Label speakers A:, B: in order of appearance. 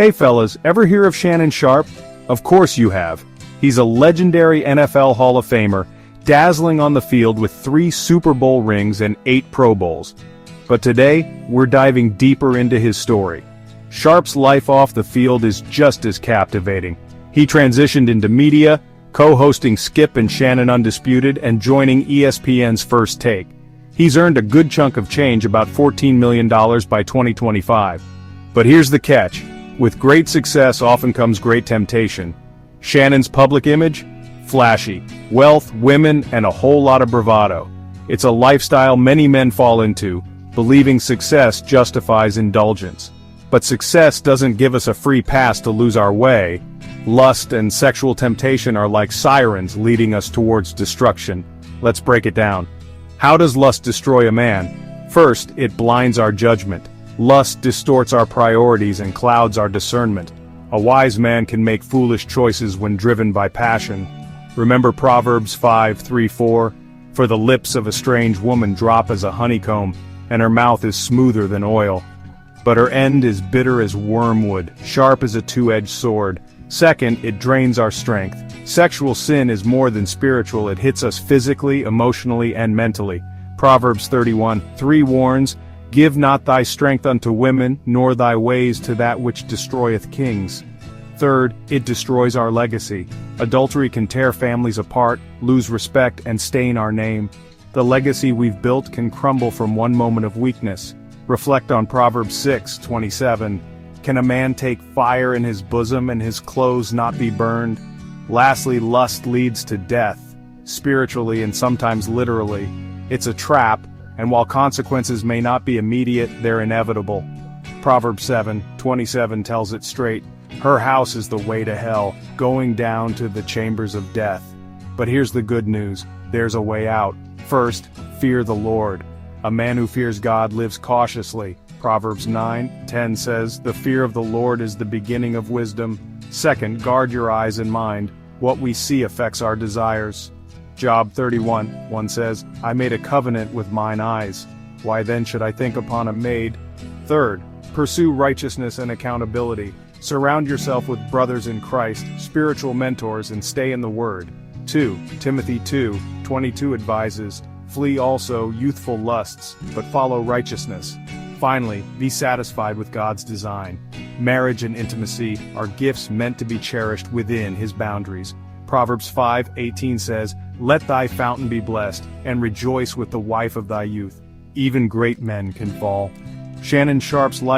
A: Hey fellas, ever hear of Shannon Sharpe? Of course you have. He's a legendary NFL Hall of Famer, dazzling on the field with 3 Super Bowl rings and 8 Pro Bowls. But today, we're diving deeper into his story. Sharpe's life off the field is just as captivating. He transitioned into media, co-hosting Skip and Shannon Undisputed and joining ESPN's First Take. He's earned a good chunk of change, about $14 million by 2025. But here's the catch. With great success often comes great temptation. Shannon's public image? Flashy. Wealth, women, and a whole lot of bravado. It's a lifestyle many men fall into, believing success justifies indulgence. But success doesn't give us a free pass to lose our way. Lust and sexual temptation are like sirens leading us towards destruction. Let's break it down. How does lust destroy a man? First, it blinds our judgment. Lust distorts our priorities and clouds our discernment. A wise man can make foolish choices when driven by passion. Remember Proverbs 5:3-4? For the lips of a strange woman drop as a honeycomb, and her mouth is smoother than oil. But her end is bitter as wormwood, sharp as a two-edged sword. Second, it drains our strength. Sexual sin is more than spiritual, it hits us physically, emotionally, and mentally. Proverbs 31:3 warns, Give not thy strength unto women, nor thy ways to that which destroyeth kings. Third, it destroys our legacy. Adultery can tear families apart, lose respect, and stain our name. The legacy we've built can crumble from one moment of weakness. Reflect on Proverbs 6:27. Can a man take fire in his bosom and his clothes not be burned? Lastly, lust leads to death, spiritually and sometimes literally. It's a trap, and while consequences may not be immediate, they're inevitable. Proverbs 7:27 tells it straight. Her house is the way to hell, going down to the chambers of death. But here's the good news, there's a way out. First, fear the Lord. A man who fears God lives cautiously. Proverbs 9:10 says, The fear of the Lord is the beginning of wisdom. Second, guard your eyes and mind. What we see affects our desires. Job 31:1 says, I made a covenant with mine eyes. Why then should I think upon a maid? Third, pursue righteousness and accountability. Surround yourself with brothers in Christ, spiritual mentors, and stay in the Word. 2 Timothy 2:22 advises, Flee also youthful lusts, but follow righteousness. Finally, be satisfied with God's design. Marriage and intimacy are gifts meant to be cherished within His boundaries. Proverbs 5:18 says, Let thy fountain be blessed, and rejoice with the wife of thy youth. Even great men can fall. Shannon Sharpe's life